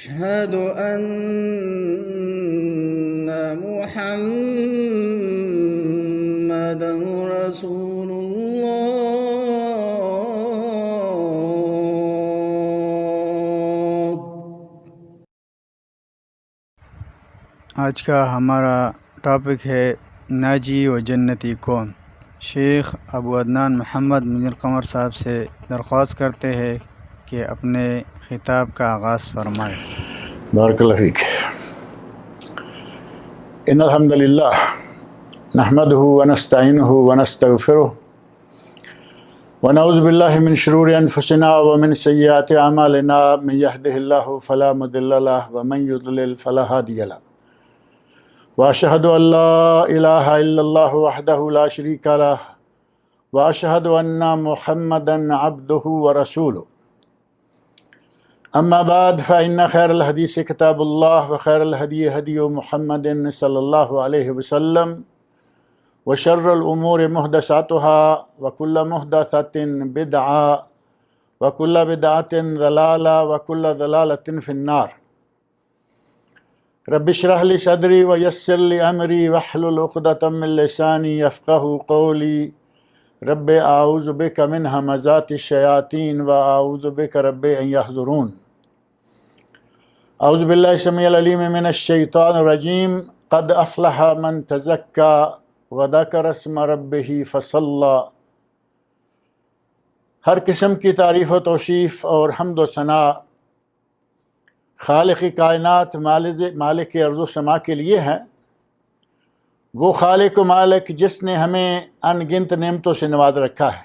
أشهد أن محمدا رسول الله۔ آج کا ہمارا ٹاپک ہے ناجی و جنتی کون۔ شیخ ابو عدنان محمد منیر قمر صاحب سے درخواست کرتے ہیں کہ اپنے خطاب کا آغاز فرمائیں۔ بارک اللہ فیک۔ ان الحمد للہ نحمده ونستعینه ونستغفره ونعوذ باللہ من شرور انفسنا ومن سیئات اعمالنا من يهده الله فلا مضل له ومن يضلل فلا هادي له واشهد ان لا اله الا الله وحده لا شريك له واشهد ان محمدا عبده ورسوله اما بعد فان خیر الحدیث کتاب اللہ وخیر الہدی ہدی محمد صلی اللہ علیہ وسلم وشر الامور محدثاتها وكل محدثۃ بدعہ وكل بدعۃ ضلالہ وكل ضلالۃ فی النار۔ رب اشرح لی صدری ویسر لی امری واحلل عقدۃ من لسانی یفقہوا قولی۔ رب اعوذ بک من ہمزات الشیاطین واعوذ بک رب ان یحضرون۔ اعوذ باللہ السمیع العلیم من الشیطان الرجیم۔ قد افلح من تزکا وذکر اسم ربہ فصلی۔ ہر قسم کی تعریف و توصیف اور حمد و ثنا خالق کائنات مالک ارض و سما کے لیے ہے۔ وہ خالق و مالک جس نے ہمیں ان گنت نعمتوں سے نواز رکھا ہے،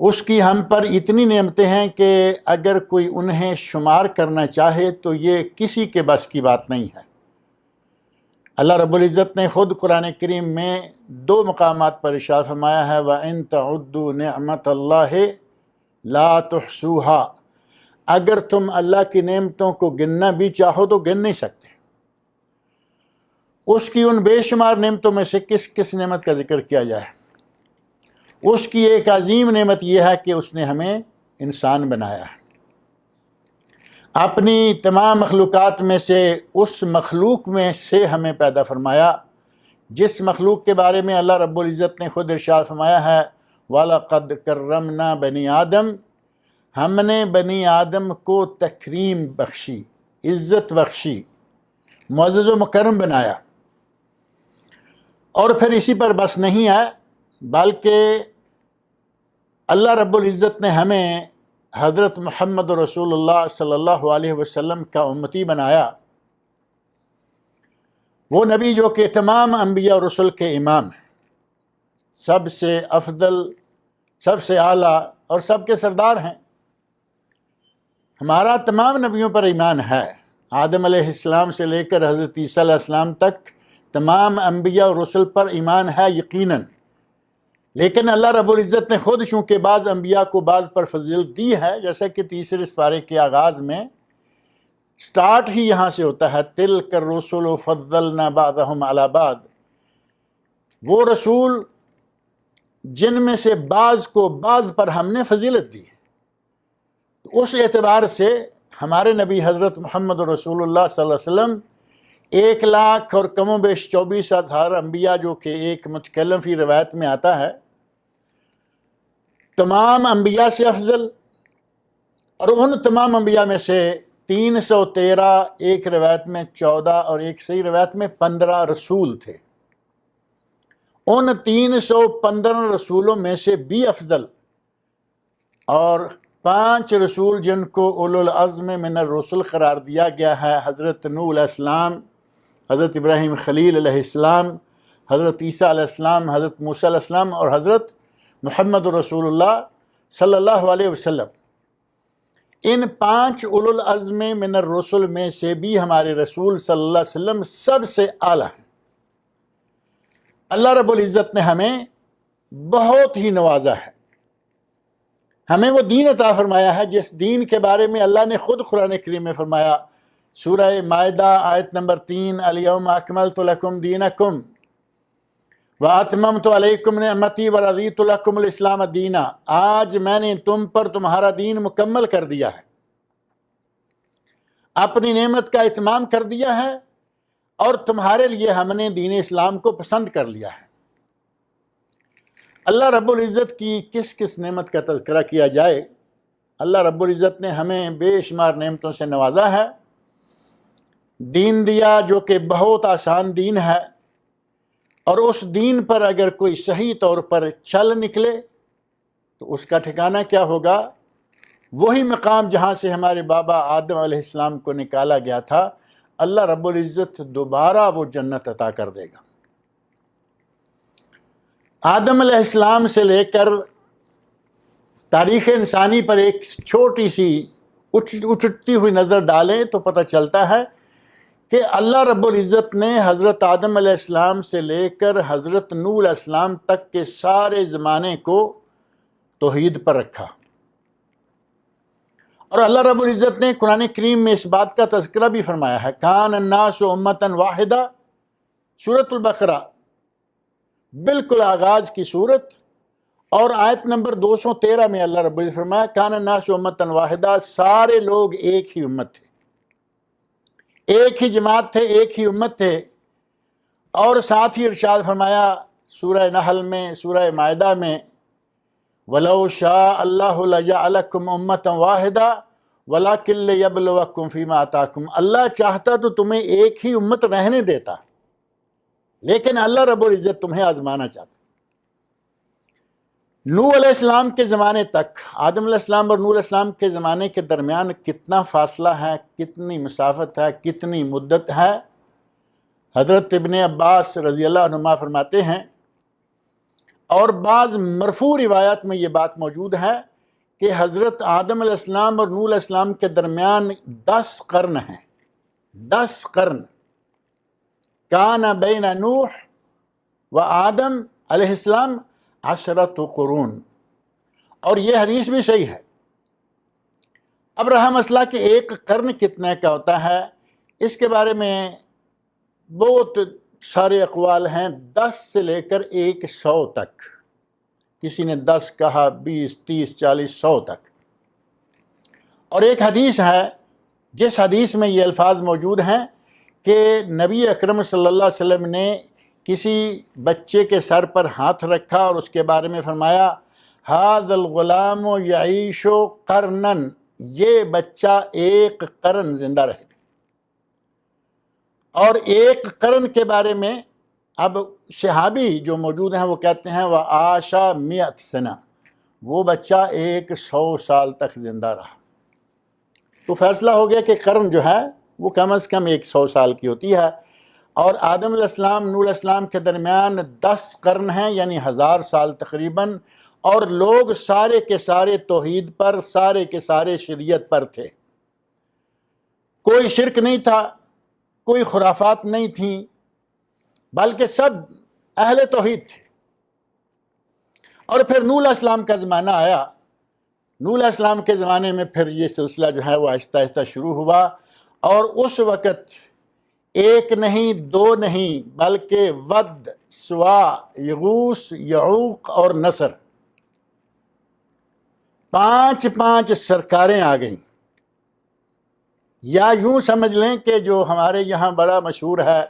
اس کی ہم پر اتنی نعمتیں ہیں کہ اگر کوئی انہیں شمار کرنا چاہے تو یہ کسی کے بس کی بات نہیں ہے۔ اللہ رب العزت نے خود قرآن کریم میں 2 مقامات پر ارشاد فرمایا ہے وَإِن تَعُدُّوا نِعْمَةَ اللَّهِ لَا تُحْصُوهَا۔ اگر تم اللہ کی نعمتوں کو گننا بھی چاہو تو گن نہیں سکتے۔ اس کی ان بے شمار نعمتوں میں سے کس نعمت کا ذکر کیا جائے؟ اس کی ایک عظیم نعمت یہ ہے کہ اس نے ہمیں انسان بنایا ہے۔ اپنی تمام مخلوقات میں سے اس مخلوق میں سے ہمیں پیدا فرمایا جس مخلوق کے بارے میں اللہ رب العزت نے خود ارشاد فرمایا ہے وَلَقَدْ كَرَّمْنَا بَنِي آدم۔ ہم نے بنی آدم کو تکریم بخشی، عزت بخشی، معزز و مکرم بنایا۔ اور پھر اسی پر بس نہیں ہے بلکہ اللہ رب العزت نے ہمیں حضرت محمد رسول اللہ صلی اللہ علیہ وسلم کا امتی بنایا، وہ نبی جو کہ تمام انبیاء اور رسل کے امام ہیں، سب سے افضل، سب سے اعلیٰ اور سب کے سردار ہیں۔ ہمارا تمام نبیوں پر ایمان ہے، آدم علیہ السلام سے لے کر حضرت عیسیٰ علیہ السلام تک تمام انبیاء اور رسل پر ایمان ہے یقیناً، لیکن اللہ رب العزت نے خود چونکہ بعض انبیاء کو بعض پر فضیلت دی ہے، جیسا کہ تیسرے سپارے کے آغاز میں سٹارٹ ہی یہاں سے ہوتا ہے تِلْكَ الرُّسُلُ فَضَّلْنَا بَعْضَهُمْ عَلَى بَعْضٍ۔ وہ رسول جن میں سے بعض کو بعض پر ہم نے فضیلت دی ہے، اس اعتبار سے ہمارے نبی حضرت محمد رسول اللہ صلی اللہ علیہ وسلم 1 لاکھ اور کم و بیش 24,000 انبیاء جو کہ ایک متکلم فی روایت میں آتا ہے، تمام انبیاء سے افضل، اور ان تمام انبیاء میں سے 313 ایک روایت میں 14 اور ایک صحیح روایت میں 15 رسول تھے۔ ان 315 رسولوں میں سے بھی افضل اور 5 رسول جن کو اولو العزم من الرسل قرار دیا گیا ہے، حضرت نوح علیہ السلام، حضرت ابراہیم خلیل علیہ السلام، حضرت عیسیٰ علیہ السلام، حضرت موسیٰ علیہ السلام اور حضرت محمد رسول اللہ صلی اللہ علیہ وسلم، ان 5 اولو العزم من الرسل میں سے بھی ہمارے رسول صلی اللہ علیہ وسلم سب سے اعلیٰ ہیں۔ اللہ رب العزت نے ہمیں بہت ہی نوازا ہے، ہمیں وہ دین عطا فرمایا ہے جس دین کے بارے میں اللہ نے خود قرآن کریم میں فرمایا، سورہ مائدہ آیت نمبر 3، الیوم اکملت لکم دینکم وَأَتْمَمْتُ عَلَيْكُمْ نِعْمَتِي وَرَضِيتُ لَكُمُ الْإِسْلَامَ دِينًا۔ آج میں نے تم پر تمہارا دین مکمل کر دیا ہے اپنی نعمت کا اتمام کر دیا ہے اور تمہارے لیے ہم نے دین اسلام کو پسند کر لیا ہے۔ اللہ رب العزت کی کس کس نعمت کا تذکرہ کیا جائے۔ اللہ رب العزت نے ہمیں بے شمار نعمتوں سے نوازا ہے، دین دیا جو کہ بہت آسان دین ہے، اور اس دین پر اگر کوئی صحیح طور پر چل نکلے تو اس کا ٹھکانہ کیا ہوگا؟ وہی مقام جہاں سے ہمارے بابا آدم علیہ السلام کو نکالا گیا تھا، اللہ رب العزت دوبارہ وہ جنت عطا کر دے گا۔ آدم علیہ السلام سے لے کر تاریخ انسانی پر ایک چھوٹی سی اچھتی ہوئی نظر ڈالیں تو پتہ چلتا ہے کہ اللہ رب العزت نے حضرت آدم علیہ السلام سے لے کر حضرت نوح علیہ السلام تک کے سارے زمانے کو توحید پر رکھا، اور اللہ رب العزت نے قرآن کریم میں اس بات کا تذکرہ بھی فرمایا ہے، کان الناس امۃ واحدہ، سورۃ البقرہ بالکل آغاز کی صورت، اور آیت نمبر 213 میں اللہ رب العزت فرمایا کان الناس امۃ واحدہ، سارے لوگ ایک ہی امت تھے، ایک ہی جماعت تھے، ایک ہی امت تھے۔ اور ساتھ ہی ارشاد فرمایا سورہ نحل میں، سورہ مائدہ میں، وَلَوْ شَاءَ اللَّهُ لَجَعَلَكُمْ أُمَّةً وَاحِدَةً وَلَكِنْ لِيَبْلُوَكُمْ فِيمَا آتَاكُمْ، اللہ چاہتا تو تمہیں ایک ہی امت رہنے دیتا، لیکن اللہ رب العزت تمہیں آزمانا چاہتا۔ نوح علیہ السلام کے زمانے تک، آدم علیہ السلام اور نوح علیہ السلام کے زمانے کے درمیان کتنا فاصلہ ہے، کتنی مسافت ہے، کتنی مدت ہے؟ حضرت ابن عباس رضی اللہ عنہما فرماتے ہیں، اور بعض مرفوع روایات میں یہ بات موجود ہے کہ حضرت آدم علیہ السلام اور نوح علیہ السلام کے درمیان 10 قرن ہیں، 10 قرن۔ کان بین نوح و آدم علیہ السلام 10 قرون، اور یہ حدیث بھی صحیح ہے۔ اب رہا مسئلہ کہ ایک قرن کتنے کا ہوتا ہے، اس کے بارے میں بہت سارے اقوال ہیں، 10 سے لے کر 100 تک، کسی نے 10 کہا، 20، 30، 40، 100 تک۔ اور ایک حدیث ہے جس حدیث میں یہ الفاظ موجود ہیں کہ نبی اکرم صلی اللہ علیہ وسلم نے کسی بچے کے سر پر ہاتھ رکھا اور اس کے بارے میں فرمایا ھذا الغلام یعیش قرنا، یہ بچہ ایک قرن زندہ رہے گا۔ اور ایک قرن کے بارے میں اب صحابی جو موجود ہیں وہ کہتے ہیں وعاش 100 سنہ، وہ بچہ 100 سال تک زندہ رہا۔ تو فیصلہ ہو گیا کہ قرن جو ہے وہ کم از کم 100 سال کی ہوتی ہے، اور آدم علیہ السلام نوح علیہ السلام کے درمیان 10 قرن ہیں، یعنی 1000 سال تقریباً، اور لوگ سارے کے سارے توحید پر، سارے کے سارے شریعت پر تھے، کوئی شرک نہیں تھا، کوئی خرافات نہیں تھیں، بلکہ سب اہل توحید تھے۔ اور پھر نوح علیہ السلام کا زمانہ آیا، نوح علیہ السلام کے زمانے میں پھر یہ سلسلہ جو ہے وہ آہستہ آہستہ شروع ہوا، اور اس وقت ایک نہیں، 2 نہیں، بلکہ ود، سوا، یغوث، یعوق اور نصر، 5 سرکاریں آ گئیں۔ یا یوں سمجھ لیں کہ جو ہمارے یہاں بڑا مشہور ہے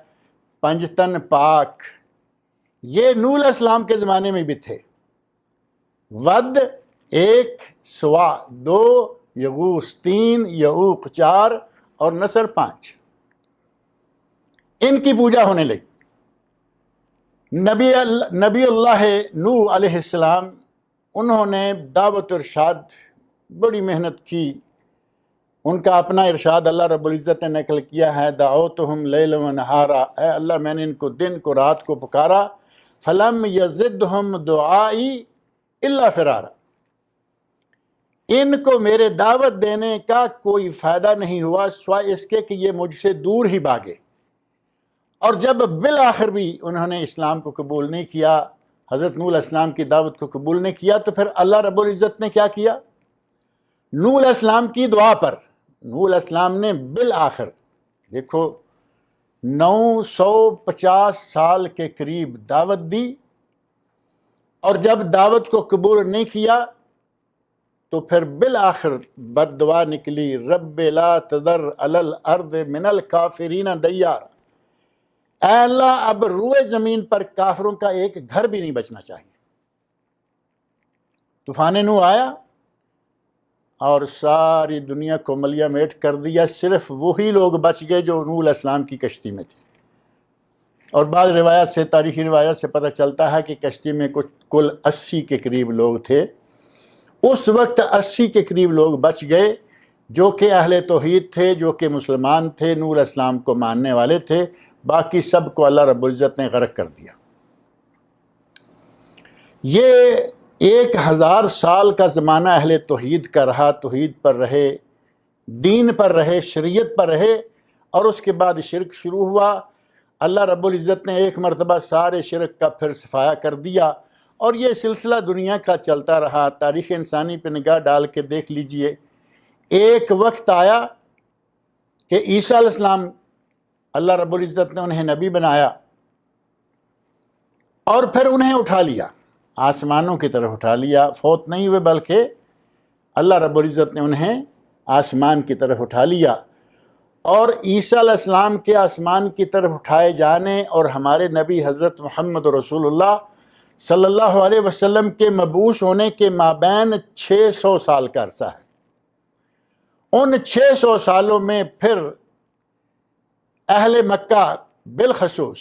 پنجتن پاک، یہ نوح علیہ السلام کے زمانے میں بھی تھے۔ ود 1، سوا 2، یغوث 3، یعوق 4 اور نصر 5، ان کی پوجا ہونے لگی۔ نبی اللہ نوح علیہ السلام، انہوں نے دعوت ارشاد بڑی محنت کی، ان کا اپنا ارشاد اللہ رب العزت نے نقل کیا ہے دعوتہم لیلا و نہارا، اے اللہ میں نے ان کو دن کو رات کو پکارا، فلم یزدہم دعائی الا فرارا، ان کو میرے دعوت دینے کا کوئی فائدہ نہیں ہوا سوائے اس کے کہ یہ مجھ سے دور ہی بھاگے۔ اور جب بالآخر بھی انہوں نے اسلام کو قبول نہیں کیا، حضرت نوح علیہ السلام کی دعوت کو قبول نہیں کیا، تو پھر اللہ رب العزت نے کیا کیا؟ نوح علیہ السلام کی دعا پر نوح علیہ السلام نے بالآخر، دیکھو 950 سال کے قریب دعوت دی، اور جب دعوت کو قبول نہیں کیا تو پھر بالآخر بد دعا نکلی، رب لا تذر علی الارض من الکافرین دیار، اے اللہ اب روئے زمین پر کافروں کا ایک گھر بھی نہیں بچنا چاہیے۔ طوفان نوح آیا اور ساری دنیا کو ملیہ میٹ کر دیا، صرف وہی لوگ بچ گئے جو نوح علیہ السلام کی کشتی میں تھے۔ اور بعض روایات سے، تاریخی روایات سے پتہ چلتا ہے کہ کشتی میں کل 80 کے قریب لوگ تھے۔ اس وقت 80 کے قریب لوگ بچ گئے جو کہ اہل توحید تھے، جو کہ مسلمان تھے، نوح علیہ السلام کو ماننے والے تھے۔ باقی سب کو اللہ رب العزت نے غرق کر دیا۔ یہ 1000 سال کا زمانہ اہل توحید کا رہا، توحید پر رہے، دین پر رہے، شریعت پر رہے، اور اس کے بعد شرک شروع ہوا۔ اللہ رب العزت نے ایک مرتبہ سارے شرک کا پھر صفایا کر دیا، اور یہ سلسلہ دنیا کا چلتا رہا۔ تاریخ انسانی پہ نگاہ ڈال کے دیکھ لیجئے، ایک وقت آیا کہ عیسیٰ علیہ السلام، اللہ رب العزت نے انہیں نبی بنایا، اور پھر انہیں اٹھا لیا، آسمانوں کی طرف اٹھا لیا۔ فوت نہیں ہوئے بلکہ اللہ رب العزت نے انہیں آسمان کی طرف اٹھا لیا۔ اور عیسیٰ علیہ السلام کے آسمان کی طرف اٹھائے جانے اور ہمارے نبی حضرت محمد رسول اللہ صلی اللہ علیہ وسلم کے مبعوث ہونے کے مابین 600 سال کا عرصہ ہے۔ ان 600 سالوں میں پھر اہل مکہ بالخصوص،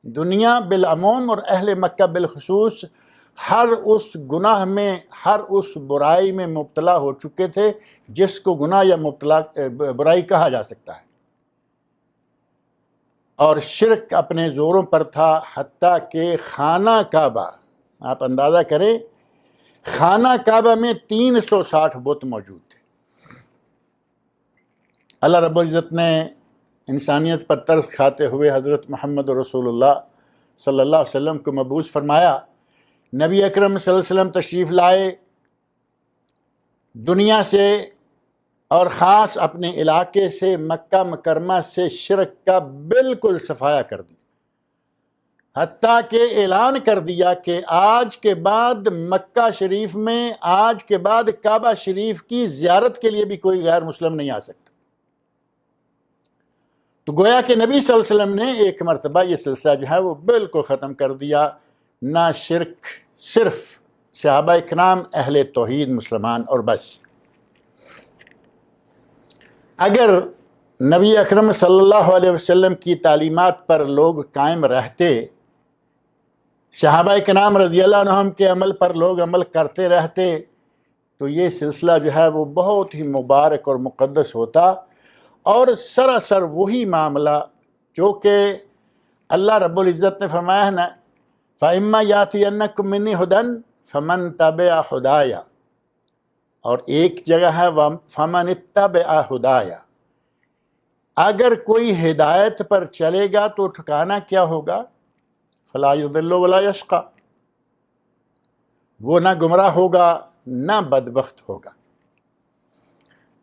دنیا بالعموم اور اہل مکہ بالخصوص، ہر اس گناہ میں، ہر اس برائی میں مبتلا ہو چکے تھے جس کو گناہ یا برائی کہا جا سکتا ہے۔ اور شرک اپنے زوروں پر تھا، حتیٰ کہ خانہ کعبہ، آپ اندازہ کریں، خانہ کعبہ میں 360 بت موجود تھے۔ اللہ رب العزت نے انسانیت پر ترس کھاتے ہوئے حضرت محمد رسول اللہ صلی اللہ علیہ وسلم کو مبعوث فرمایا۔ نبی اکرم صلی اللہ علیہ وسلم تشریف لائے، دنیا سے اور خاص اپنے علاقے سے، مکہ مکرمہ سے شرک کا بالکل صفایا کر دیا، حتیٰ کہ اعلان کر دیا کہ آج کے بعد مکہ شریف میں، آج کے بعد کعبہ شریف کی زیارت کے لیے بھی کوئی غیر مسلم نہیں آ سکتا۔ تو گویا کہ نبی صلی اللہ علیہ وسلم نے ایک مرتبہ یہ سلسلہ جو ہے وہ بالکل ختم کر دیا۔ نہ شرک، صرف صحابہ کرام اہل توحید مسلمان، اور بس۔ اگر نبی اکرم صلی اللہ علیہ وسلم کی تعلیمات پر لوگ قائم رہتے، صحابہ کرام رضی اللہ عنہم کے عمل پر لوگ عمل کرتے رہتے، تو یہ سلسلہ جو ہے وہ بہت ہی مبارک اور مقدس ہوتا، اور سراسر وہی معاملہ جو کہ اللہ رب العزت نے فرمایا ہے نا، فَإِمَّا يَأْتِيَنَّكُم مِّنِّي هُدًى فَمَن تَبِعَ هُدَايَ، اور ایک جگہ ہے فَمَنِ اتَّبَعَ هُدَايَ، اگر کوئی ہدایت پر چلے گا تو ٹھکانہ کیا ہوگا؟ فَلَا يُضِلُّ وَلَا يَشْقَى، وہ نہ گمراہ ہوگا نہ بدبخت ہوگا۔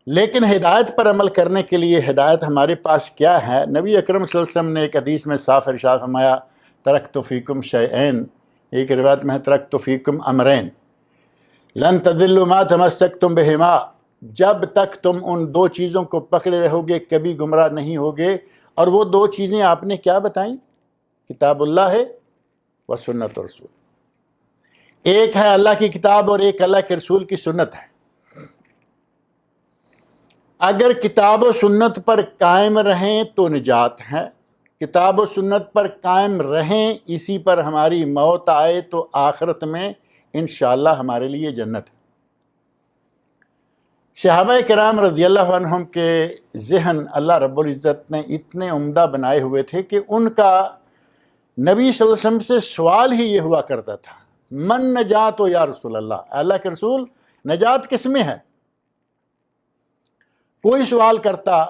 لیکن ہدایت پر عمل کرنے کے لیے ہدایت ہمارے پاس کیا ہے؟ نبی اکرم صلی اللہ علیہ وسلم نے ایک حدیث میں صاف ارشاد فرمایا، ترکت فیکم شیئین، ایک روایت میں ہے ترکت فیکم امرین لن تضلوا ما تمسکتم بہما، جب تک تم ان 2 چیزوں کو پکڑے رہو گے کبھی گمراہ نہیں ہوگے۔ اور وہ 2 چیزیں آپ نے کیا بتائیں؟ کتاب اللہ ہے و سنت رسول، ایک ہے اللہ کی کتاب اور ایک اللہ کے رسول کی سنت ہے۔ اگر کتاب و سنت پر قائم رہیں تو نجات ہے، کتاب و سنت پر قائم رہیں، اسی پر ہماری موت آئے تو آخرت میں انشاءاللہ ہمارے لیے جنت ہے۔ صحابہ کرام رضی اللہ عنہم کے ذہن اللہ رب العزت نے اتنے عمدہ بنائے ہوئے تھے کہ ان کا نبی صلی اللہ علیہ وسلم سے سوال ہی یہ ہوا کرتا تھا، من نجات یا رسول اللہ کے رسول نجات کس میں ہے؟ کوئی سوال کرتا،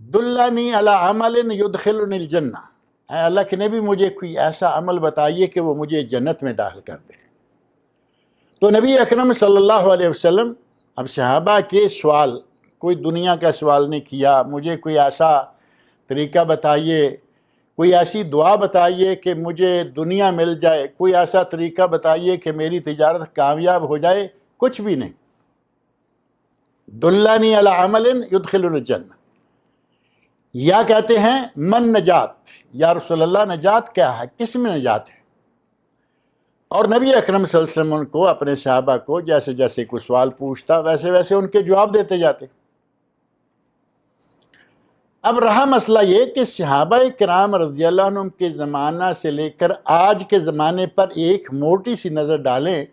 دلنی علی عمل یدخلنی الجنہ، اے اللہ کے نبی مجھے کوئی ایسا عمل بتائیے کہ وہ مجھے جنت میں داخل کر دے۔ تو نبی اکرم صلی اللہ علیہ وسلم اب صحابہ کے سوال، کوئی دنیا کا سوال نہیں کیا، مجھے کوئی ایسا طریقہ بتائیے، کوئی ایسی دعا بتائیے کہ مجھے دنیا مل جائے، کوئی ایسا طریقہ بتائیے کہ میری تجارت کامیاب ہو جائے، کچھ بھی نہیں۔ دلانی علی عمل یدخلنی الجنہ، یا کہتے ہیں من نجات، یا رسول اللہ نجات کیا ہے، کس میں نجات ہے؟ اور نبی اکرم صلی اللہ علیہ وسلم ان کو، اپنے صحابہ کو جیسے جیسے کوئی سوال پوچھتا ویسے ویسے ان کے جواب دیتے جاتے۔ اب رہا مسئلہ یہ کہ صحابہ کرام رضی اللہ عنہم کے زمانہ سے لے کر آج کے زمانے پر ایک موٹی سی نظر ڈالیں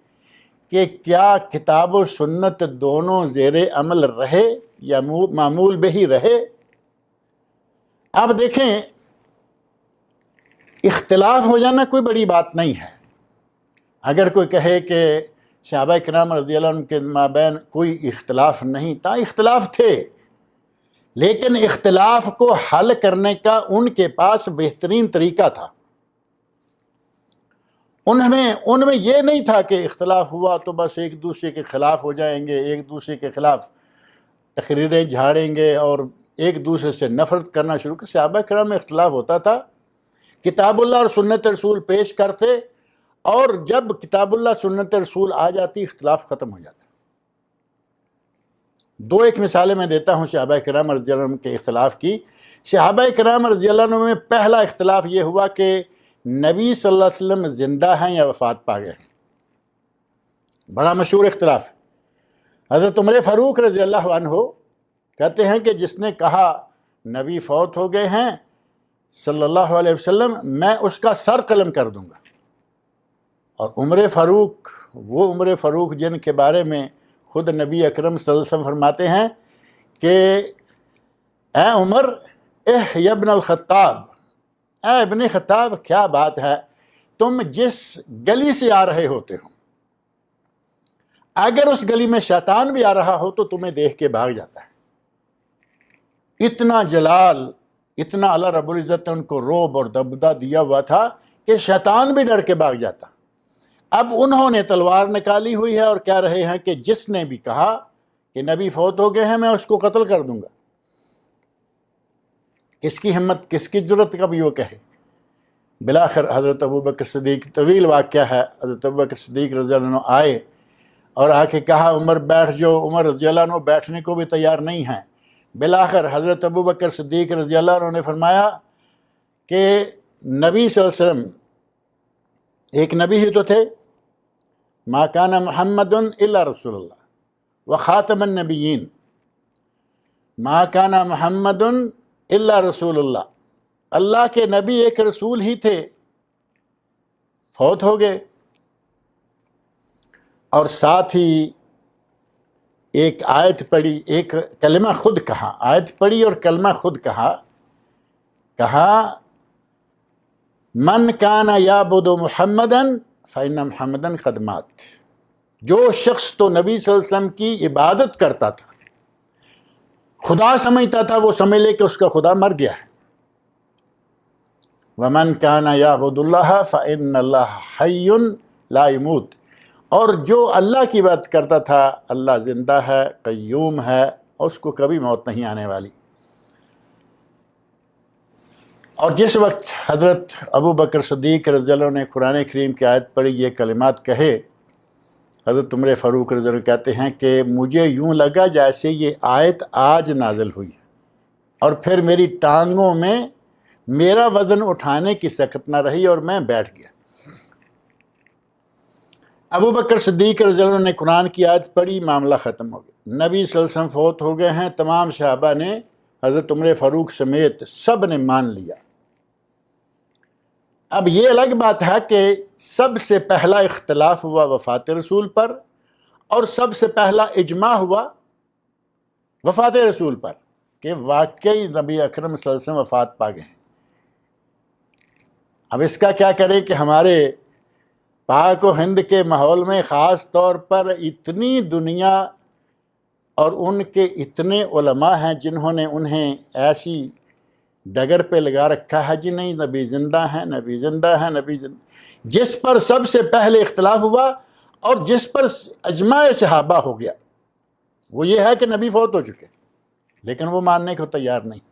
کہ کیا کتاب و سنت دونوں زیر عمل رہے یا معمول بہی رہے؟ اب دیکھیں، اختلاف ہو جانا کوئی بڑی بات نہیں ہے۔ اگر کوئی کہے کہ صحابہ کرام رضی اللہ عنہ کے مابین کوئی اختلاف نہیں تھا، اختلاف تھے، لیکن اختلاف کو حل کرنے کا ان کے پاس بہترین طریقہ تھا۔ ان میں یہ نہیں تھا کہ اختلاف ہوا تو بس ایک دوسرے کے خلاف ہو جائیں گے، ایک دوسرے کے خلاف تقریریں جھاڑیں گے اور ایک دوسرے سے نفرت کرنا شروع کر۔ صحابہ کرام میں اختلاف ہوتا تھا، کتاب اللہ اور سنت رسول پیش کرتے، اور جب کتاب اللہ سنت رسول آ جاتی اختلاف ختم ہو جاتا۔ دو ایک مثالیں میں دیتا ہوں صحابہ کرام رضی اللہ عنہ کے اختلاف کی۔ صحابہ کرام رضی اللہ عنہ میں پہلا اختلاف یہ ہوا کہ نبی صلی اللہ علیہ وسلم زندہ ہیں یا وفات پا گئے ہیں۔ بڑا مشہور اختلاف۔ حضرت عمر فاروق رضی اللہ عنہ کہتے ہیں کہ جس نے کہا نبی فوت ہو گئے ہیں صلی اللہ علیہ وسلم، میں اس کا سر قلم کر دوں گا۔ اور عمر فاروق، وہ عمر فاروق جن کے بارے میں خود نبی اکرم صلی اللہ علیہ وسلم فرماتے ہیں کہ اے عمر یا ابن الخطاب، اے ابن خطاب، کیا بات ہے، تم جس گلی سے آ رہے ہوتے ہو، اگر اس گلی میں شیطان بھی آ رہا ہو تو تمہیں دیکھ کے بھاگ جاتا ہے۔ اتنا جلال، اتنا اللہ رب العزت نے ان کو رعب اور دبدبہ دیا ہوا تھا کہ شیطان بھی ڈر کے بھاگ جاتا۔ اب انہوں نے تلوار نکالی ہوئی ہے اور کہہ رہے ہیں کہ جس نے بھی کہا کہ نبی فوت ہو گئے ہیں میں اس کو قتل کر دوں گا۔ کس کی ہمت، کس کی جرت کبھی وہ کہے؟ بلاخر حضرت ابوبکر صدیق، طویل واقعہ ہے، حضرت ابوبکر صدیق رضی اللہ عنہ آئے اور آ کے کہا عمر بیٹھ جاؤ۔ عمر رضی اللہ عنہ بیٹھنے کو بھی تیار نہیں ہیں۔ بلاخر حضرت ابوبکر صدیق رضی اللہ عنہ نے فرمایا کہ نبی صلی اللہ علیہ وسلم ایک نبی ہی تو تھے، ما کان محمد الا رسول اللہ وخاتم النبیین، ما کان محمد الا رسول اللہ، اللہ کے نبی ایک رسول ہی تھے، فوت ہو گئے۔ اور ساتھ ہی ایک آیت پڑھی، ایک کلمہ خود کہا، آیت پڑھی اور کلمہ خود کہا من کان یعبد محمدا فإن محمدا قد مات۔ جو شخص تو نبی صلی اللہ علیہ وسلم کی عبادت کرتا تھا، خدا سمجھتا تھا، وہ سمجھ لے کہ اس کا خدا مر گیا ہے۔ ومن کان یعبد اللہ فإن اللہ حی لا یموت، اور جو اللہ کی بات کرتا تھا، اللہ زندہ ہے، قیوم ہے، اور اس کو کبھی موت نہیں آنے والی۔ اور جس وقت حضرت ابوبکر صدیق رضی اللہ عنہ نے قرآن کریم کی آیت پڑھی، یہ کلمات کہے، حضرت عمر فاروق رضی اللہ عنہ کہتے ہیں کہ مجھے یوں لگا جیسے یہ آیت آج نازل ہوئی ہے، اور پھر میری ٹانگوں میں میرا وزن اٹھانے کی سکت نہ رہی اور میں بیٹھ گیا۔ ابوبکر صدیق رضی اللہ عنہ نے قرآن کی آیت پڑھی، معاملہ ختم ہو گیا۔ نبی صلی اللہ علیہ وسلم فوت ہو گئے ہیں، تمام صحابہ نے حضرت عمر فاروق سمیت سب نے مان لیا۔ اب یہ الگ بات ہے کہ سب سے پہلا اختلاف ہوا وفات رسول پر، اور سب سے پہلا اجماع ہوا وفات رسول پر کہ واقعی نبی اکرم صلی اللہ علیہ وسلم وفات پا گئے ہیں۔ اب اس کا کیا کریں کہ ہمارے پاک و ہند کے ماحول میں خاص طور پر اتنی دنیا اور ان کے اتنے علماء ہیں جنہوں نے انہیں ایسی ڈگر پہ لگا رکھا ہے، جی نہیں نبی زندہ ہیں، نبی زندہ ہیں، نبی زندہ۔ جس پر سب سے پہلے اختلاف ہوا اور جس پر اجماع صحابہ ہو گیا وہ یہ ہے کہ نبی فوت ہو چکے، لیکن وہ ماننے کو تیار نہیں۔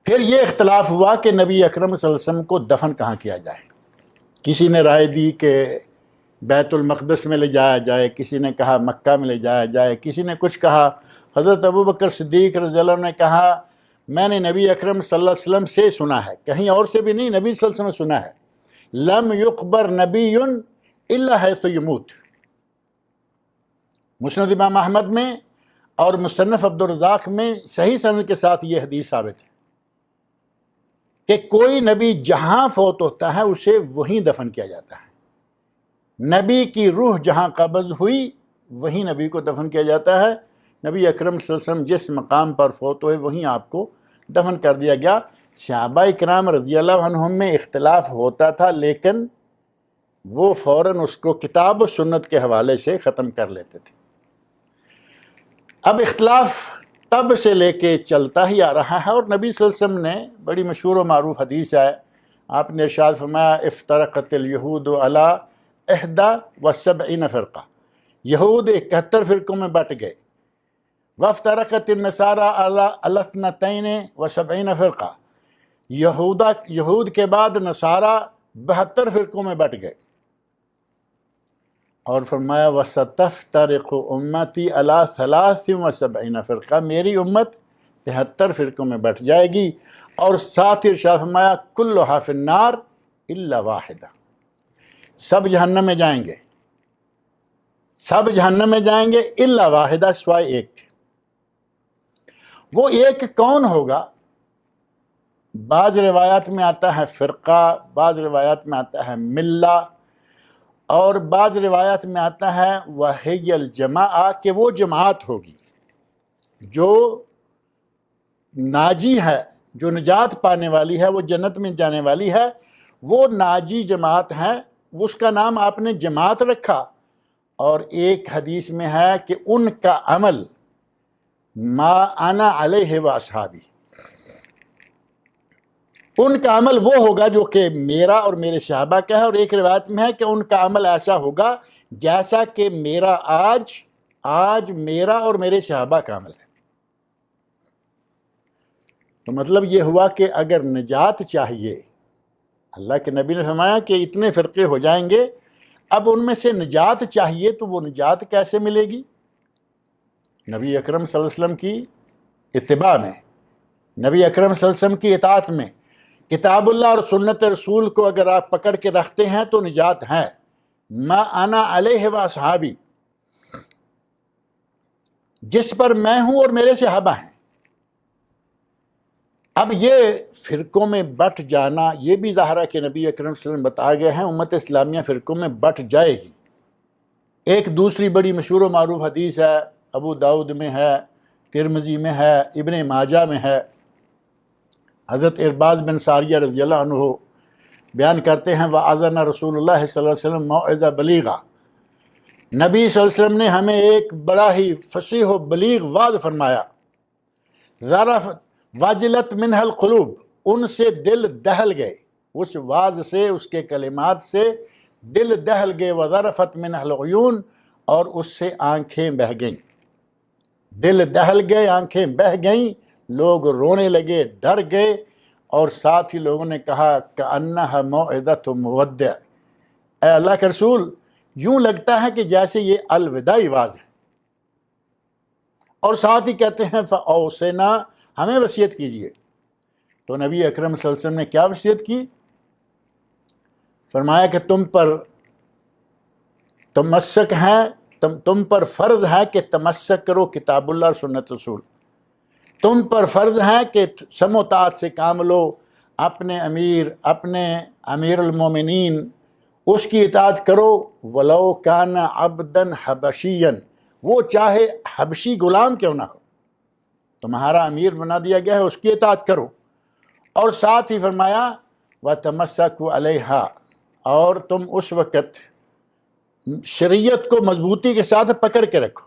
پھر یہ اختلاف ہوا کہ نبی اکرم صلی اللہ علیہ وسلم کو دفن کہاں کیا جائے. کسی نے رائے دی کہ بیت المقدس میں لے جایا جائے، کسی نے کہا مکہ میں لے جایا جائے، کسی نے کچھ کہا. حضرت ابوبکر صدیق رضی اللہ عنہ نے کہا میں نے نبی اکرم صلی اللہ علیہ وسلم سے سنا ہے، کہیں اور سے بھی نہیں، نبی صلی اللہ علیہ وسلم سے سنا ہے، لم یقبر نبی الا حیث یموت. مسند امام احمد میں اور مصنف عبدالرزاق میں صحیح سند کے ساتھ یہ حدیث ثابت ہے کہ کوئی نبی جہاں فوت ہوتا ہے اسے وہیں دفن کیا جاتا ہے. نبی کی روح جہاں قبض ہوئی وہیں نبی کو دفن کیا جاتا ہے. نبی اکرم صلی اللہ علیہ وسلم جس مقام پر فوت ہوئے وہیں آپ کو دفن کر دیا گیا. صحابہ کرام رضی اللہ عنہم میں اختلاف ہوتا تھا، لیکن وہ فوراً اس کو کتاب و سنت کے حوالے سے ختم کر لیتے تھے. اب اختلاف تب سے لے کے چلتا ہی آ رہا ہے، اور نبی صلی اللہ علیہ وسلم نے بڑی مشہور و معروف حدیث ہے، آپ نے ارشاد فرمایا افترقت الیہود علی 71 فرقہ، یہود 71 فرقوں میں بٹ گئے. وافترقت النصارى علی 72 فرقہ، یہود کے بعد نصارہ 72 فرقوں میں بٹ گئے. اور فرمایا وَسَتَفْتَرِقُ أُمَّتِي عَلَىٰ 73 فرقہ، میری امت 73 فرقوں میں بٹ جائے گی. اور ساتھ ارشاد فرمایا كُلُّهَا فِي النَّارِ إِلَّا وَاحِدَةً، سب جہنم میں جائیں گے، سب جہنم میں جائیں گے الا واحدہ، سوائے ایک. وہ ایک کون ہوگا؟ بعض روایات میں آتا ہے فرقہ، بعض روایات میں آتا ہے ملہ، اور بعض روایات میں آتا ہے وَهِيَ الْجَمَاعَةُ، کہ وہ جماعت ہوگی جو ناجی ہے، جو نجات پانے والی ہے، وہ جنت میں جانے والی ہے، وہ ناجی جماعت ہے. اس کا نام آپ نے جماعت رکھا. اور ایک حدیث میں ہے کہ ان کا عمل ما انا علیہ و اصحابی، ان کا عمل وہ ہوگا جو کہ میرا اور میرے صحابہ کا ہے. اور ایک روایت میں ہے کہ ان کا عمل ایسا ہوگا جیسا کہ میرا آج میرا اور میرے صحابہ کا عمل ہے. تو مطلب یہ ہوا کہ اگر نجات چاہیے، اللہ کے نبی نے فرمایا کہ اتنے فرقے ہو جائیں گے، اب ان میں سے نجات چاہیے تو وہ نجات کیسے ملے گی؟ نبی اکرم صلی اللہ علیہ وسلم کی اتباع میں، نبی اکرم صلی اللہ علیہ وسلم کی اطاعت میں. کتاب اللہ اور سنت رسول کو اگر آپ پکڑ کے رکھتے ہیں تو نجات ہے. ما انا علیہ و اصحابی، جس پر میں ہوں اور میرے صحابہ ہیں. اب یہ فرقوں میں بٹ جانا یہ بھی ظاہر ہے کہ نبی اکرم صلی اللہ علیہ وسلم بتا گئے ہیں امت اسلامیہ فرقوں میں بٹ جائے گی. ایک دوسری بڑی مشہور و معروف حدیث ہے، ابو داؤد میں ہے، ترمذی میں ہے، ابن ماجہ میں ہے. حضرت ارباز بن ساریہ رضی اللہ عنہ بیان کرتے ہیں وَأَذَنَ رسول اللہ صلی اللہ علیہ وسلم موعظہ بلیغہ، نبی صلی اللہ علیہ وسلم نے ہمیں ایک بڑا ہی فصیح و بلیغ وعظ فرمایا. وَجِلَتْ مِنْهَا الْقُلُوبُ، ان سے دل دہل گئے، اس وعظ سے، اس کے کلمات سے دل دہل گئے. وَذَرَفَتْ مِنْهَا الْعُيُونُ، اور اس سے آنکھیں بہہ گئیں. دل دہل گئے، آنکھیں بہہ گئیں، لوگ رونے لگے، ڈر گئے. اور ساتھ ہی لوگوں نے کہا کأنہا موعظۃ مودع، اے اللہ کے رسول یوں لگتا ہے کہ جیسے یہ الوداعی واعظ ہے. اور ساتھ ہی کہتے ہیں فأوصنا، ہمیں وصیت کیجئے. تو نبی اکرم صلی اللہ علیہ وسلم نے کیا وصیت کی؟ فرمایا کہ تم پر تمسک ہے، تم پر فرض ہے کہ تمسک کرو کتاب اللہ اور سنت رسول. تم پر فرض ہے کہ سم و طاعت سے کام لو، اپنے امیر المومنین اس کی اطاعت کرو. ولو کان عبدا حبشیا، وہ چاہے حبشی غلام کیوں نہ ہو، تمہارا امیر بنا دیا گیا ہے، اس کی اطاعت کرو. اور ساتھ ہی فرمایا وَتَمَسَّكُوا عَلَيْهَا، اور تم اس وقت شریعت کو مضبوطی کے ساتھ پکڑ کے رکھو.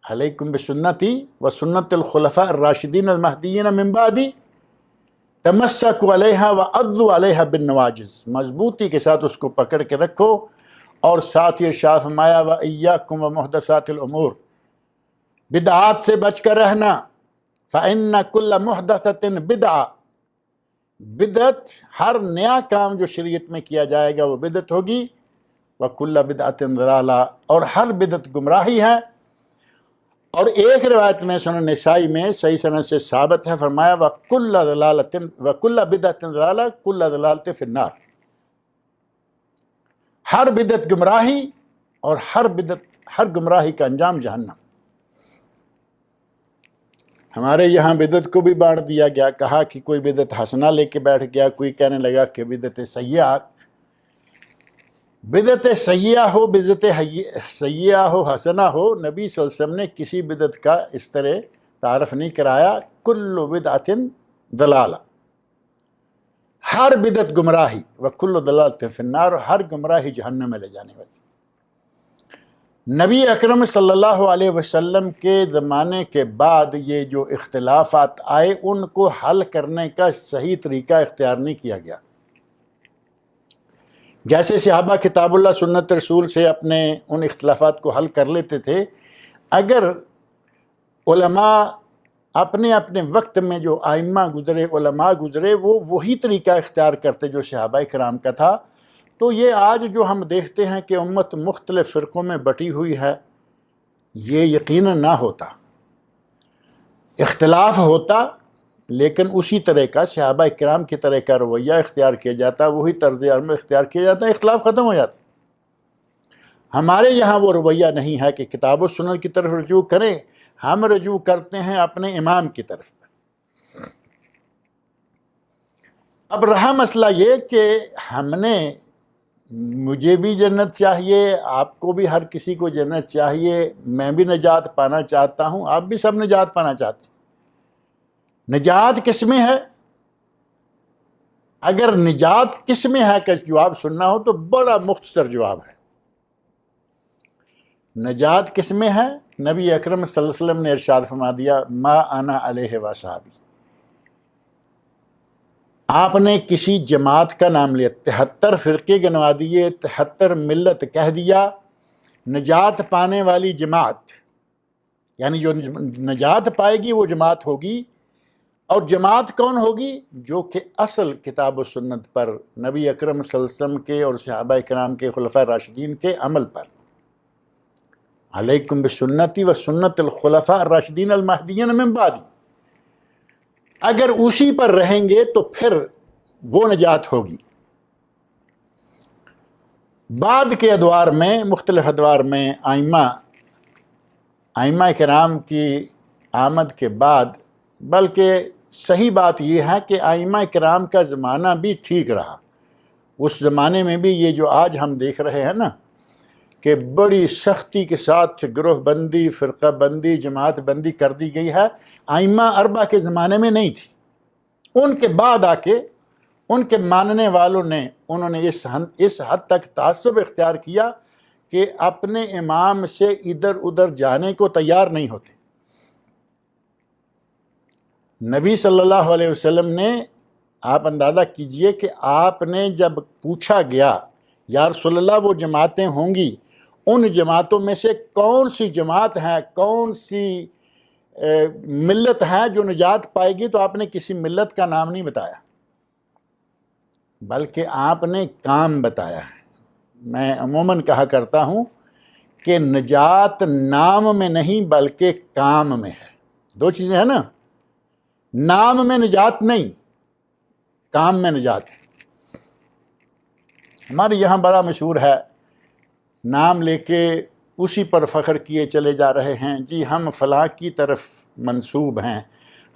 علیکم بسنتی و سنت الخلفاء الراشدین المہدیین من بعدی، تمسکوا علیہا وعضوا علیہا بالنواجذ، مضبوطی کے ساتھ اس کو پکڑ کے رکھو. اور ساتھ ہی ارشاد فرمایا وَإِيَّاكُمْ وَمُحْدَثَاتِ الْأُمُورِ، بدعات سے بچ کر رہنا. فإن كل محدثة بدعہ، بدعت ہر نیا کام جو شریعت میں کیا جائے گا وہ بدعت ہوگی، وَكُلَّ بِدْعَةٍ ضَلَالَةٍ، اور ہر بدعت گمراہی ہے۔ اور ایک روایت میں سنن نسائی میں صحیح سند سے ثابت ہے، فرمایا وَكُلَّ بِدْعَةٍ ضَلَالَةٍ كُلَّ ضَلَالَةٍ فِي النَّارِ، ہر بدعت گمراہی اور ہر گمراہی کا انجام جہنم۔ ہمارے یہاں بدعت کو بھی بانٹ دیا گیا، کہا کہ کوئی بدعت حسنہ لے کے بیٹھ گیا، کوئی کہنے لگا کہ بدعت سیئہ، بدعت سیئہ ہو، بدعت سیئہ ہو، حسنہ ہو، نبی صلی اللہ علیہ وسلم نے کسی بدعت کا اس طرح تعارف نہیں کرایا۔ کل بدعت ضلالہ، ہر بدعت گمراہی، وکل ضلالۃ فی النار، ہر گمراہی جہنم میں لے جانے والی۔ نبی اکرم صلی اللہ علیہ وسلم کے زمانے کے بعد یہ جو اختلافات آئے ان کو حل کرنے کا صحیح طریقہ اختیار نہیں کیا گیا۔ جیسے صحابہ کتاب اللہ سنت رسول سے اپنے ان اختلافات کو حل کر لیتے تھے، اگر علماء اپنے اپنے وقت میں جو ائمہ گزرے، علماء گزرے، وہ وہی طریقہ اختیار کرتے جو صحابہ کرام کا تھا، تو یہ آج جو ہم دیکھتے ہیں کہ امت مختلف فرقوں میں بٹی ہوئی ہے، یہ یقیناً نہ ہوتا۔ اختلاف ہوتا لیکن اسی طرح کا صحابہ کرام کی طرح کا رویہ اختیار کیا جاتا، وہی طرز عمل اختیار کیا جاتا، اختلاف ختم ہو جاتا۔ ہمارے یہاں وہ رویہ نہیں ہے کہ کتاب و سنت کی طرف رجوع کریں، ہم رجوع کرتے ہیں اپنے امام کی طرف۔ اب رہا مسئلہ یہ کہ ہم نے، مجھے بھی جنت چاہیے، آپ کو بھی، ہر کسی کو جنت چاہیے، میں بھی نجات پانا چاہتا ہوں، آپ بھی سب نجات پانا چاہتے ہیں۔ نجات کس میں ہے؟ اگر نجات کس میں ہے کا جواب سننا ہو تو بڑا مختصر جواب ہے۔ نجات کس میں ہے؟ نبی اکرم صلی اللہ علیہ وسلم نے ارشاد فرما دیا، ما انا علیہ وصحابی۔ آپ نے کسی جماعت کا نام لیا، 73 فرقے گنوا دیے، 73 ملت کہہ دیا، نجات پانے والی جماعت، یعنی جو نجات پائے گی وہ جماعت ہوگی۔ اور جماعت کون ہوگی؟ جو کہ اصل کتاب و سنت پر، نبی اکرم صلی اللہ علیہ وسلم کے اور صحابہ کرام کے خلفاء راشدین کے عمل پر۔ علیکم بسنتی و سنت الخلفاء الراشدین المہدیین من بعدی، اگر اسی پر رہیں گے تو پھر وہ نجات ہوگی۔ بعد کے ادوار میں، مختلف ادوار میں ائمہ کرام کی آمد کے بعد، بلکہ صحیح بات یہ ہے کہ ائمہ کرام کا زمانہ بھی ٹھیک رہا۔ اس زمانے میں بھی یہ جو آج ہم دیکھ رہے ہیں نا کہ بڑی سختی کے ساتھ گروہ بندی، فرقہ بندی، جماعت بندی کر دی گئی ہے، ائمہ اربعہ کے زمانے میں نہیں تھی۔ ان کے بعد آ کے ان کے ماننے والوں نے، انہوں نے اس حد تک تعصب اختیار کیا کہ اپنے امام سے ادھر ادھر جانے کو تیار نہیں ہوتے۔ نبی صلی اللہ علیہ وسلم نے، آپ اندازہ کیجئے کہ آپ نے جب پوچھا گیا یا رسول اللہ وہ جماعتیں ہوں گی، ان جماعتوں میں سے کون سی جماعت ہے، کون سی ملت ہے جو نجات پائے گی، تو آپ نے کسی ملت کا نام نہیں بتایا، بلکہ آپ نے کام بتایا ہے۔ میں عموماً کہا کرتا ہوں کہ نجات نام میں نہیں بلکہ کام میں ہے۔ دو چیزیں ہیں نا، نام میں نجات نہیں، کام میں نجات ہے۔ ہمارے یہاں بڑا مشہور ہے، نام لے کے اسی پر فخر کیے چلے جا رہے ہیں، جی ہم فلاں کی طرف منسوب ہیں،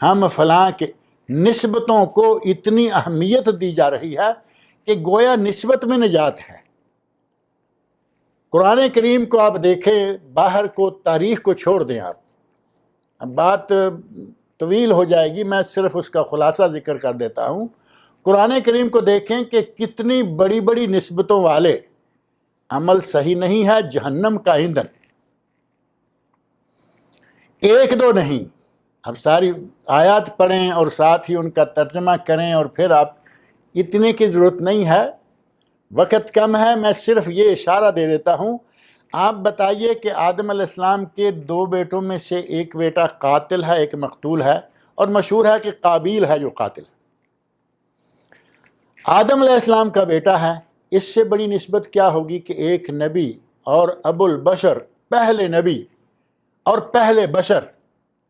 ہم فلاں کے، نسبتوں کو اتنی اہمیت دی جا رہی ہے کہ گویا نسبت میں نجات ہے۔ قرآن کریم کو آپ دیکھیں، باہر کو، تاریخ کو چھوڑ دیں آپ، اب بات طویل ہو جائے گی، میں صرف اس کا خلاصہ ذکر کر دیتا ہوں۔ قرآن کریم کو دیکھیں کہ کتنی بڑی بڑی نسبتوں والے عمل صحیح نہیں ہے، جہنم کا ایندھن۔ ایک دو نہیں، اب ساری آیات پڑھیں اور ساتھ ہی ان کا ترجمہ کریں، اور پھر آپ، اتنے کی ضرورت نہیں ہے، وقت کم ہے، میں صرف یہ اشارہ دے دیتا ہوں۔ آپ بتائیے کہ آدم علیہ السلام کے 2 بیٹوں میں سے ایک بیٹا قاتل ہے، ایک مقتول ہے، اور مشہور ہے کہ قابیل ہے جو قاتل. آدم علیہ السلام کا بیٹا ہے. اس سے بڑی نسبت کیا ہوگی کہ ایک نبی اور ابو البشر، پہلے نبی اور پہلے بشر،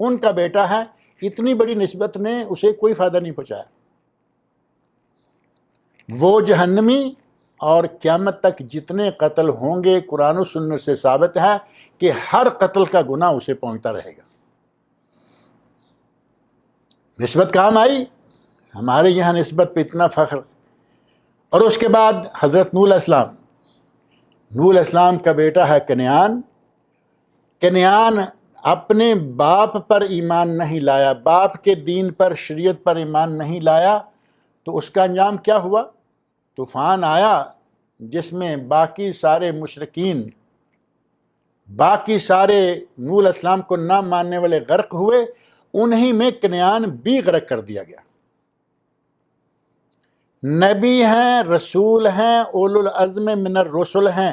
ان کا بیٹا ہے. اتنی بڑی نسبت نے اسے کوئی فائدہ نہیں پہنچایا. وہ جہنمی، اور قیامت تک جتنے قتل ہوں گے قرآن و سنت سے ثابت ہے کہ ہر قتل کا گناہ اسے پہنچتا رہے گا. نسبت کام آئی. ہمارے یہاں نسبت پہ اتنا فخر. اور اس کے بعد حضرت نوح علیہ السلام. نوح علیہ السلام کا بیٹا ہے کنعان. کنعان اپنے باپ پر ایمان نہیں لایا، باپ کے دین پر، شریعت پر ایمان نہیں لایا، تو اس کا انجام کیا ہوا؟ طوفان آیا جس میں باقی سارے مشرکین، باقی سارے نوح علیہ السلام کو نہ ماننے والے غرق ہوئے. انہی میں کنعان بھی غرق کر دیا گیا. نبی ہیں، رسول ہیں، اولو العزم من الرسل ہیں،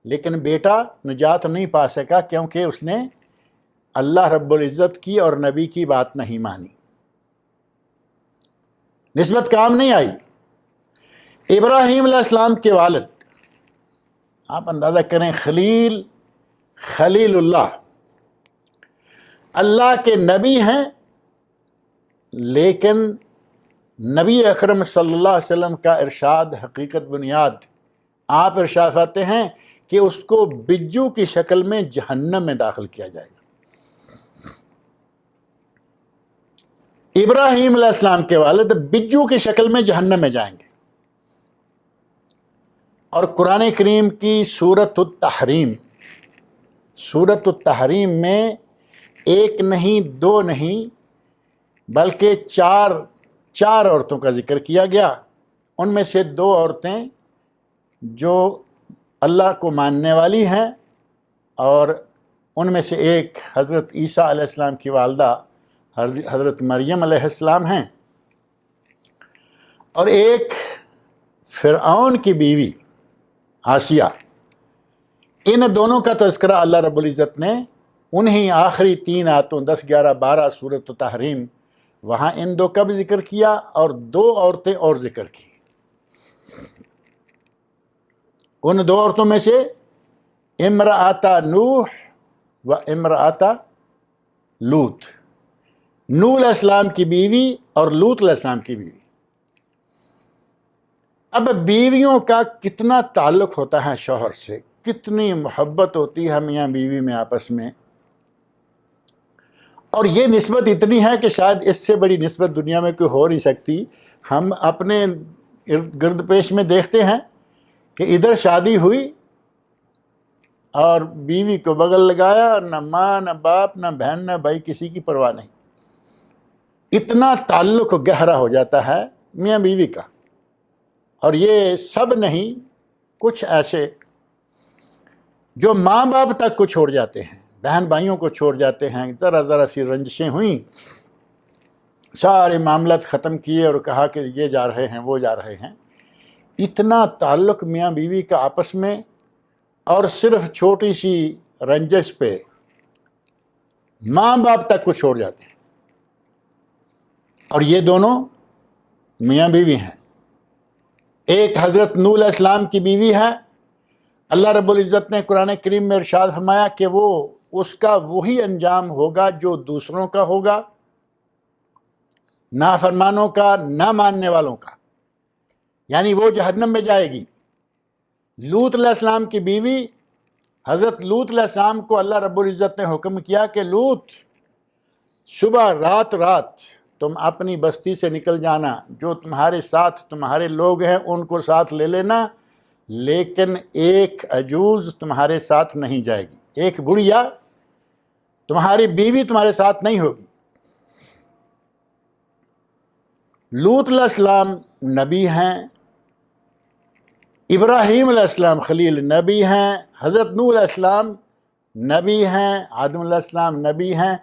لیکن بیٹا نجات نہیں پا سکا کیونکہ اس نے اللہ رب العزت کی اور نبی کی بات نہیں مانی. نسبت کام نہیں آئی. ابراہیم علیہ السلام کے والد، آپ اندازہ کریں، خلیل اللہ، اللہ کے نبی ہیں، لیکن نبی اکرم صلی اللہ علیہ وسلم کا ارشاد حقیقت بنیاد، آپ ارشاد فرماتے ہیں کہ اس کو بجو کی شکل میں جہنم میں داخل کیا جائے گا. ابراہیم علیہ السلام کے والد بجو کی شکل میں جہنم میں جائیں گے. اور قرآن کریم کی سورۃ التحریم میں ایک نہیں، دو نہیں، بلکہ چار عورتوں کا ذکر کیا گیا. ان میں سے دو عورتیں جو اللہ کو ماننے والی ہیں، اور ان میں سے ایک حضرت عیسیٰ علیہ السلام کی والدہ حضرت مریم علیہ السلام ہیں، اور ایک فرعون کی بیوی آسیہ. ان دونوں کا تذکرہ اللہ رب العزت نے انہی آخری 3 آیتوں 10، 11، 12 سورۃ التحریم، وہاں ان دو کا بھی ذکر کیا اور 2 عورتیں اور ذکر کی. ان 2 عورتوں میں سے امرأۃ نوح و امرأۃ لوط، نوح علیہ السلام کی بیوی اور لوط علیہ السلام کی بیوی. اب بیویوں کا کتنا تعلق ہوتا ہے شوہر سے، کتنی محبت ہوتی ہے میاں بیوی میں آپس میں، اور یہ نسبت اتنی ہے کہ شاید اس سے بڑی نسبت دنیا میں کوئی ہو نہیں سکتی. ہم اپنے گرد پیش میں دیکھتے ہیں کہ ادھر شادی ہوئی اور بیوی کو بغل لگایا، نہ ماں نہ باپ نہ بہن نہ بھائی، کسی کی پرواہ نہیں. اتنا تعلق گہرا ہو جاتا ہے میاں بیوی کا. اور یہ سب نہیں، کچھ ایسے جو ماں باپ تک کو چھوڑ جاتے ہیں، بہن بھائیوں کو چھوڑ جاتے ہیں. ذرا سی رنجشیں ہوئیں، سارے معاملات ختم کیے اور کہا کہ یہ جا رہے ہیں، وہ جا رہے ہیں. اتنا تعلق میاں بیوی کا آپس میں، اور صرف چھوٹی سی رنجش پہ ماں باپ تک کو چھوڑ جاتے ہیں. اور یہ دونوں میاں بیوی ہیں. ایک حضرت نوح علیہ السلام کی بیوی ہے. اللہ رب العزت نے قرآن کریم میں ارشاد فرمایا کہ اس کا وہی انجام ہوگا جو دوسروں کا ہوگا، نافرمانوں کا، نہ ماننے والوں کا، یعنی وہ جہنم میں جائے گی. لوط علیہ السلام کی بیوی، حضرت لوط علیہ السلام کو اللہ رب العزت نے حکم کیا کہ لوط، صبح رات تم اپنی بستی سے نکل جانا، جو تمہارے ساتھ تمہارے لوگ ہیں ان کو ساتھ لے لینا، لیکن ایک عجوز تمہارے ساتھ نہیں جائے گی، ایک بڑھیا، تمہاری بیوی تمہارے ساتھ نہیں ہوگی. لوط علیہ السلام نبی ہیں، ابراہیم علیہ السلام خلیل نبی ہیں، حضرت نوح علیہ السلام نبی ہیں، آدم علیہ السلام نبی ہیں.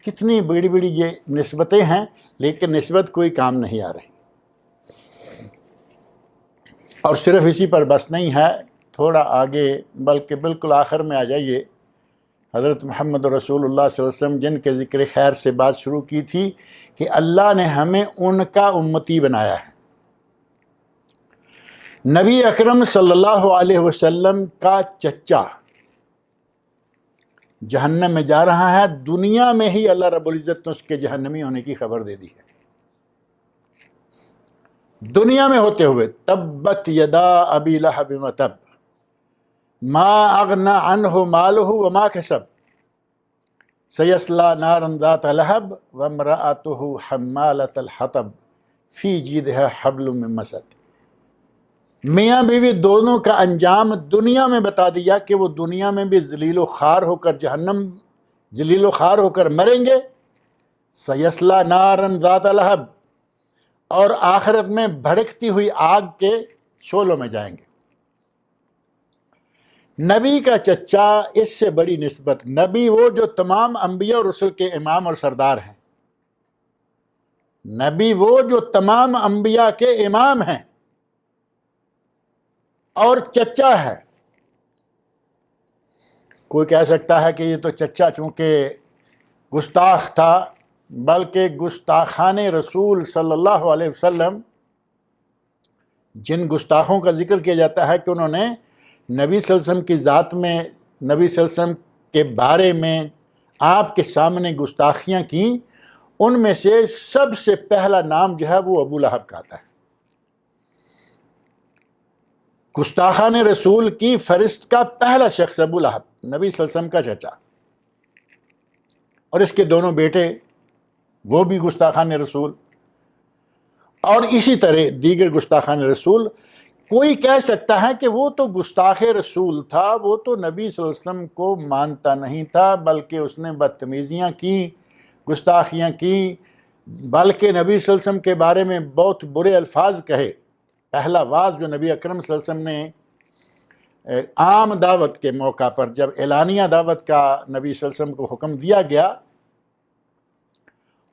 کتنی بڑی بڑی یہ نسبتیں ہیں، لیکن نسبت کوئی کام نہیں آ رہی. اور صرف اسی پر بس نہیں ہے، تھوڑا آگے، بلکہ بالکل آخر میں آ جائیے حضرت محمد رسول اللہ صلی اللہ علیہ وسلم جن کے ذکر خیر سے بات شروع کی تھی کہ اللہ نے ہمیں ان کا امتی بنایا ہے۔ نبی اکرم صلی اللہ علیہ وسلم کا چچا جہنم میں جا رہا ہے، دنیا میں ہی اللہ رب العزت نے اس کے جہنمی ہونے کی خبر دے دی ہے، دنیا میں ہوتے ہوئے۔ تبت یدا ابی لہب وتب ما اغنى عنہ مالہ وما کسب سیصلی نارا ذات لہب وامرأتہ حمالۃ الحطب فی جیدہا حبل من مسد۔ میاں بیوی دونوں کا انجام دنیا میں بتا دیا کہ وہ دنیا میں بھی ذلیل و خوار ہو کر جہنم ذلیل و خوار ہو کر مریں گے، سیصلی نارا ذات لہب، اور آخرت میں بھڑکتی ہوئی آگ کے شعلوں میں جائیں گے۔ نبی کا چچا، اس سے بڑی نسبت، نبی وہ جو تمام انبیاء اور رسل کے امام اور سردار ہیں، نبی وہ جو تمام انبیاء کے امام ہیں اور چچا ہے۔ کوئی کہہ سکتا ہے کہ یہ تو چچا چونکہ گستاخ تھا، بلکہ گستاخان رسول صلی اللہ علیہ وسلم، جن گستاخوں کا ذکر کیا جاتا ہے کہ انہوں نے نبی صلی اللہ علیہ وسلم کی ذات میں، نبی صلی اللہ علیہ وسلم کے بارے میں آپ کے سامنے گستاخیاں کی، ان میں سے سب سے پہلا نام جو ہے وہ ابو لہب کا آتا ہے۔ گستاخان رسول کی فہرست کا پہلا شخص ابو لہب، نبی صلی اللہ علیہ وسلم کا چچا، اور اس کے دونوں بیٹے وہ بھی گستاخان رسول، اور اسی طرح دیگر گستاخان رسول۔ کوئی کہہ سکتا ہے کہ وہ تو گستاخ رسول تھا، وہ تو نبی صلی اللہ علیہ وسلم کو مانتا نہیں تھا، بلکہ اس نے بدتمیزیاں کی، گستاخیاں کی، بلکہ نبی صلی اللہ علیہ وسلم کے بارے میں بہت برے الفاظ کہے۔ پہلا واعظ جو نبی اکرم صلی اللہ علیہ وسلم نے عام دعوت کے موقع پر، جب اعلانیہ دعوت کا نبی صلی اللہ علیہ وسلم کو حکم دیا گیا،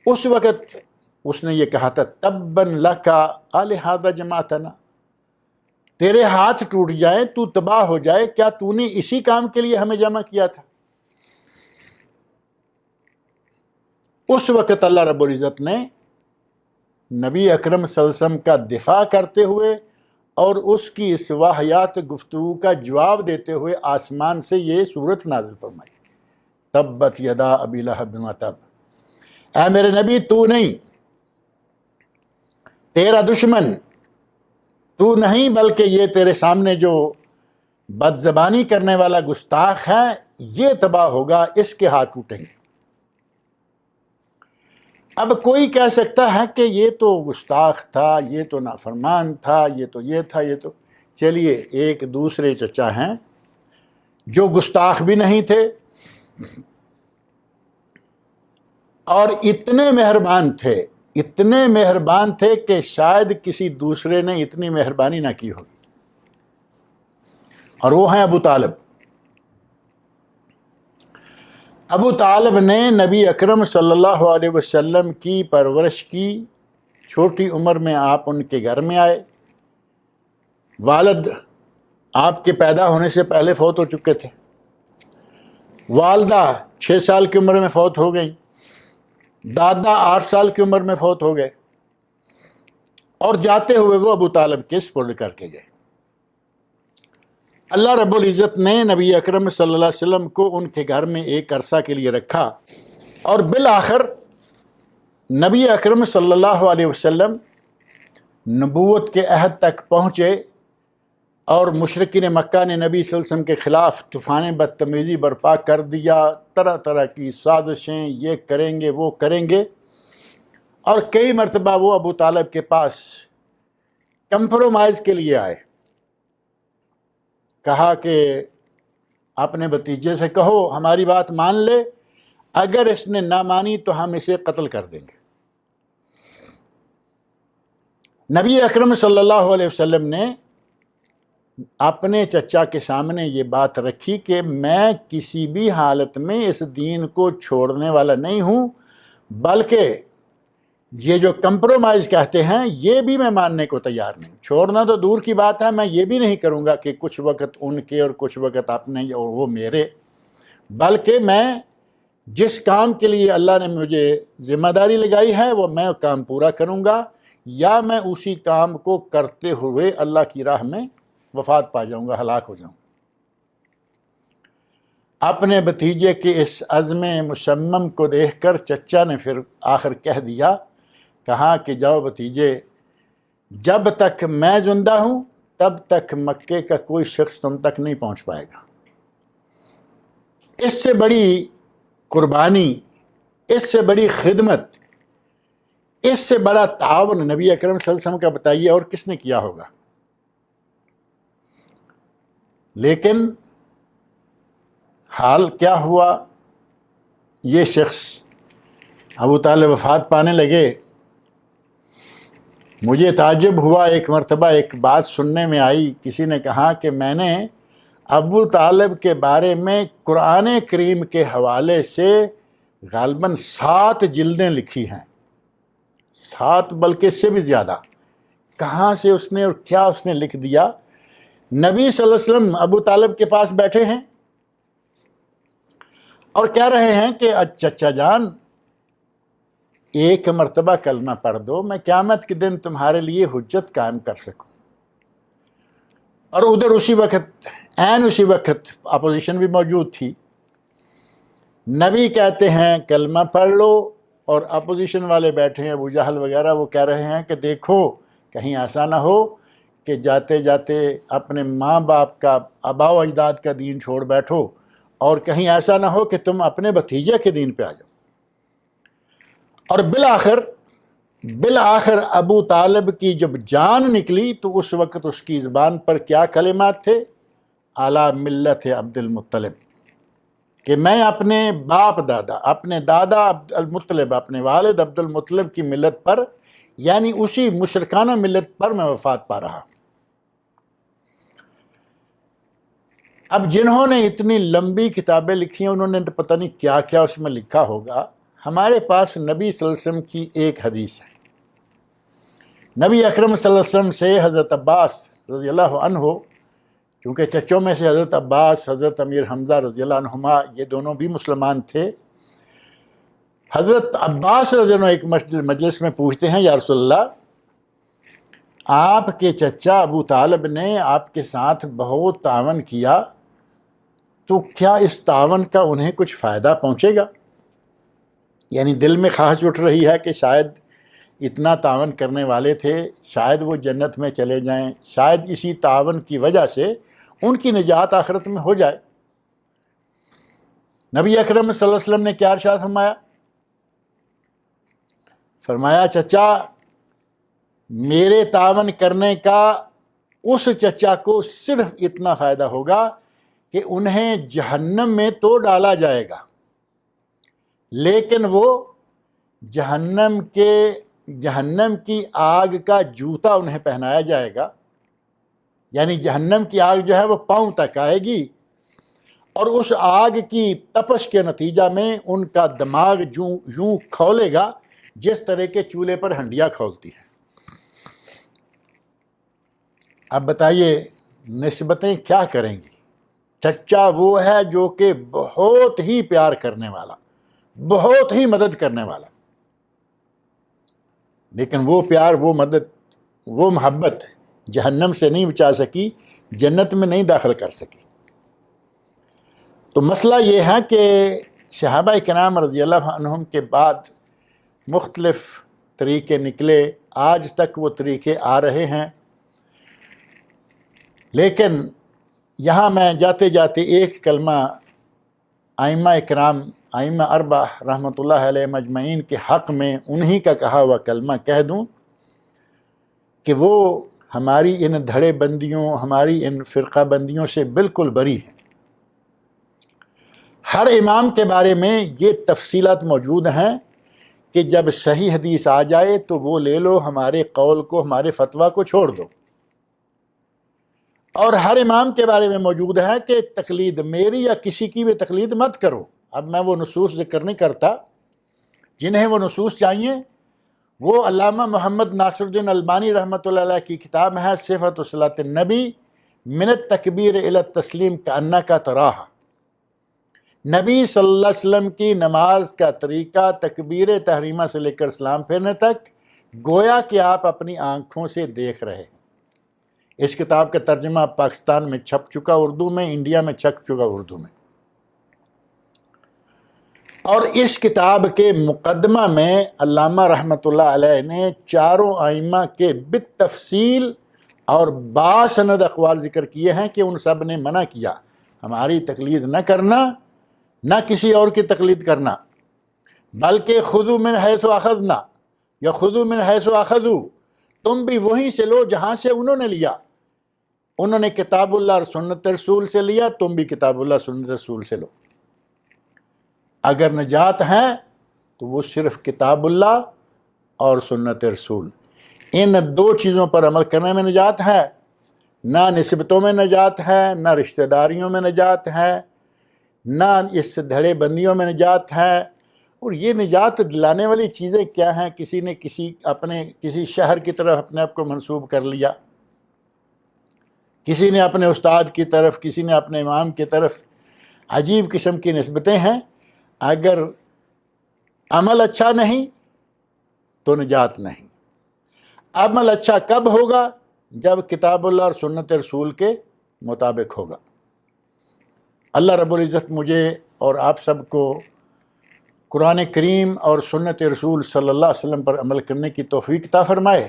اس وقت اس نے یہ کہا تھا تباً لک الہذا جمعتنا، تیرے ہاتھ ٹوٹ جائیں، تو تباہ ہو جائے، کیا تو نے اسی کام کے لیے ہمیں جمع کیا تھا؟ اس وقت اللہ رب العزت نے نبی اکرم صلی اللہ علیہ وسلم کا دفاع کرتے ہوئے اور اس کی اس واہیات گفتگو کا جواب دیتے ہوئے آسمان سے یہ سورت نازل فرمائی، تبت یدا ابی لہب وتب۔ اے میرے نبی، تو نہیں، تیرا دشمن تو نہیں، بلکہ یہ تیرے سامنے جو بد زبانی کرنے والا گستاخ ہے، یہ تباہ ہوگا، اس کے ہاتھ ٹوٹیں گے۔ اب کوئی کہہ سکتا ہے کہ یہ تو گستاخ تھا، یہ تو نافرمان تھا، یہ تھا، یہ تو چلیے ایک دوسرے چچا ہیں جو گستاخ بھی نہیں تھے اور اتنے مہربان تھے کہ شاید کسی دوسرے نے اتنی مہربانی نہ کی ہوگی، اور وہ ہیں ابو طالب۔ ابو طالب نے نبی اکرم صلی اللہ علیہ وسلم کی پرورش کی، چھوٹی عمر میں آپ ان کے گھر میں آئے، والد آپ کے پیدا ہونے سے پہلے فوت ہو چکے تھے، والدہ 6 سال کی عمر میں فوت ہو گئیں، دادا 8 سال کی عمر میں فوت ہو گئے، اور جاتے ہوئے وہ ابو طالب کے سپرد کر کے گئے۔ اللہ رب العزت نے نبی اکرم صلی اللہ علیہ وسلم کو ان کے گھر میں ایک عرصہ کے لیے رکھا، اور بالآخر نبی اکرم صلی اللہ علیہ وسلم نبوت کے عہد تک پہنچے، اور مشرکین مکہ نے نبی صلی اللہ علیہ وسلم کے خلاف طوفان بدتمیزی برپا کر دیا، طرح طرح کی سازشیں، یہ کریں گے وہ کریں گے، اور کئی مرتبہ وہ ابو طالب کے پاس کمپرومائز کے لیے آئے، کہا کہ اپنے بھتیجے سے کہو ہماری بات مان لے، اگر اس نے نہ مانی تو ہم اسے قتل کر دیں گے۔ نبی اکرم صلی اللہ علیہ وسلم نے اپنے چچا کے سامنے یہ بات رکھی کہ میں کسی بھی حالت میں اس دین کو چھوڑنے والا نہیں ہوں، بلکہ یہ جو کمپرومائز کہتے ہیں یہ بھی میں ماننے کو تیار نہیں، چھوڑنا تو دور کی بات ہے، میں یہ بھی نہیں کروں گا کہ کچھ وقت ان کے اور کچھ وقت اپنے اور وہ میرے، بلکہ میں جس کام کے لیے اللہ نے مجھے ذمہ داری لگائی ہے وہ میں کام پورا کروں گا، یا میں اسی کام کو کرتے ہوئے اللہ کی راہ میں وفات پا جاؤں گا، ہلاک ہو جاؤں گا۔ اپنے بھتیجے کے اس عزم مصمم کو دیکھ کر چچا نے پھر آخر کہا کہ جاؤ بھتیجے، جب تک میں زندہ ہوں تب تک مکے کا کوئی شخص تم تک نہیں پہنچ پائے گا۔ اس سے بڑی قربانی، اس سے بڑی خدمت، اس سے بڑا تعاون نبی اکرم صلی اللہ علیہ وسلم کا بتائیے اور کس نے کیا ہوگا؟ لیکن حال کیا ہوا؟ یہ شخص ابو طالب وفات پانے لگے۔ مجھے تعجب ہوا، ایک مرتبہ ایک بات سننے میں آئی، کسی نے کہا کہ میں نے ابو طالب کے بارے میں قرآن کریم کے حوالے سے غالباً 7 جلدیں لکھی ہیں، 7 بلکہ اس سے بھی زیادہ۔ کہاں سے اس نے اور کیا اس نے لکھ دیا؟ نبی صلی اللہ علیہ وسلم ابو طالب کے پاس بیٹھے ہیں اور کہہ رہے ہیں کہ چچا جان ایک مرتبہ کلمہ پڑھ دو، میں قیامت کے دن تمہارے لیے حجت قائم کر سکوں۔ اور ادھر اسی وقت اپوزیشن بھی موجود تھی۔ نبی کہتے ہیں کلمہ پڑھ لو، اور اپوزیشن والے بیٹھے ہیں، ابو جہل وغیرہ، وہ کہہ رہے ہیں کہ دیکھو کہیں ایسا نہ ہو کہ جاتے جاتے اپنے ماں باپ کا، آباء و اجداد کا دین چھوڑ بیٹھو، اور کہیں ایسا نہ ہو کہ تم اپنے بھتیجے کے دین پہ آ جاؤ۔ اور بالآخر ابو طالب کی جب جان نکلی تو اس وقت اس کی زبان پر کیا کلمات تھے؟ اعلیٰ ملت عبد المطلب، کہ میں اپنے باپ دادا، اپنے دادا عبد المطلب، اپنے والد عبد المطلب کی ملت پر، یعنی اسی مشرکانہ ملت پر میں وفات پا رہا۔ اب جنہوں نے اتنی لمبی کتابیں لکھی ہیں انہوں نے تو پتہ نہیں کیا کیا اس میں لکھا ہوگا۔ ہمارے پاس نبی صلی اللہ علیہ وسلم کی ایک حدیث ہے۔ نبی اکرم صلی اللہ علیہ وسلم سے حضرت عباس رضی اللہ عنہ، کیونکہ چچوں میں سے حضرت عباس، حضرت امیر حمزہ رضی اللہ عنہما، یہ دونوں بھی مسلمان تھے۔ حضرت عباس رضی اللہ عنہ ایک مجلس میں پوچھتے ہیں، یا رسول اللہ، آپ کے چچا ابو طالب نے آپ کے ساتھ بہت تعاون کیا، تو کیا اس تعاون کا انہیں کچھ فائدہ پہنچے گا؟ یعنی دل میں خواہش اٹھ رہی ہے کہ شاید اتنا تعاون کرنے والے تھے، شاید وہ جنت میں چلے جائیں، شاید اسی تعاون کی وجہ سے ان کی نجات آخرت میں ہو جائے۔ نبی اکرم صلی اللہ علیہ وسلم نے کیا ارشاد فرمایا چچا، میرے تعاون کرنے کا اس چچا کو صرف اتنا فائدہ ہوگا کہ انہیں جہنم میں تو ڈالا جائے گا، لیکن وہ جہنم کی آگ کا جوتا انہیں پہنایا جائے گا، یعنی جہنم کی آگ جو ہے وہ پاؤں تک آئے گی، اور اس آگ کی تپش کے نتیجہ میں ان کا دماغ یوں کھولے گا جس طرح کے چولہے پر ہنڈیاں کھولتی ہیں۔ اب بتائیے نسبتیں کیا کریں گی؟ چچا وہ ہے جو کہ بہت ہی پیار کرنے والا، بہت ہی مدد کرنے والا، لیکن وہ پیار، وہ مدد، وہ محبت جہنم سے نہیں بچا سکی، جنت میں نہیں داخل کر سکی۔ تو مسئلہ یہ ہے کہ صحابہ کرام رضی اللہ عنہم کے بعد مختلف طریقے نکلے، آج تک وہ طریقے آ رہے ہیں، لیکن یہاں میں جاتے جاتے ایک کلمہ ائمہ کرام، ائمہ اربعہ رحمۃ اللہ علیہ مجمعین کے حق میں انہی کا کہا ہوا کلمہ کہہ دوں کہ وہ ہماری ان دھڑے بندیوں، ہماری ان فرقہ بندیوں سے بالکل بری ہیں۔ ہر امام کے بارے میں یہ تفصیلات موجود ہیں کہ جب صحیح حدیث آ جائے تو وہ لے لو، ہمارے قول کو، ہمارے فتویٰ کو چھوڑ دو۔ اور ہر امام کے بارے میں موجود ہے کہ تقلید میری یا کسی کی بھی تقلید مت کرو۔ اب میں وہ نصوص ذکر نہیں کرتا، جنہیں وہ نصوص چاہیے وہ علامہ محمد ناصر الدین البانی رحمۃ اللہ علیہ کی کتاب ہے صفۃ صلاۃ النبی من التکبیر الی التسلیم کأنک تراہا۔ نبی صلی اللہ علیہ وسلم کی نماز کا طریقہ تکبیر تحریمہ سے لے کر سلام پھیرنے تک گویا کہ آپ اپنی آنکھوں سے دیکھ رہے ہیں۔ اس کتاب کا ترجمہ پاکستان میں چھپ چکا اردو میں، انڈیا میں چھپ چکا اردو میں، اور اس کتاب کے مقدمہ میں علامہ رحمۃ اللہ علیہ نے چاروں ائمہ کے بالتفصیل اور باسند اقوال ذکر کیے ہیں کہ ان سب نے منع کیا ہماری تقلید نہ کرنا، نہ کسی اور کی تقلید کرنا، بلکہ خذوا من حیث اخذنا یا خذوا من حیث اخذوا، تم بھی وہیں سے لو جہاں سے انہوں نے لیا۔ انہوں نے کتاب اللہ اور سنت رسول سے لیا، تم بھی کتاب اللہ سنت رسول سے لو۔ اگر نجات ہے تو وہ صرف کتاب اللہ اور سنت رسول، ان دو چیزوں پر عمل کرنے میں نجات ہے۔ نہ نسبتوں میں نجات ہے، نہ رشتہ داریوں میں نجات ہے، نہ اس دھڑے بندیوں میں نجات ہے۔ اور یہ نجات دلانے والی چیزیں کیا ہیں؟ کسی نے کسی شہر کی طرف اپنے آپ کو منسوب کر لیا، کسی نے اپنے استاد کی طرف، کسی نے اپنے امام کی طرف، عجیب قسم کی نسبتیں ہیں۔ اگر عمل اچھا نہیں تو نجات نہیں۔ عمل اچھا کب ہوگا؟ جب کتاب اللہ اور سنت رسول کے مطابق ہوگا۔ اللہ رب العزت مجھے اور آپ سب کو قرآن کریم اور سنت رسول صلی اللہ علیہ وسلم پر عمل کرنے کی توفیق عطا فرمائے،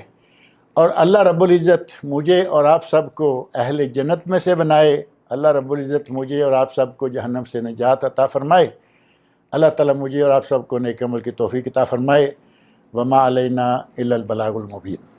اور اللہ رب العزت مجھے اور آپ سب کو اہل جنت میں سے بنائے۔ اللہ رب العزت مجھے اور آپ سب کو جہنم سے نجات عطا فرمائے۔ اللہ تعالیٰ مجھے اور آپ سب کو نیک عمل کی توفیق عطا فرمائے۔ وما علینا الا البلاغ المبین۔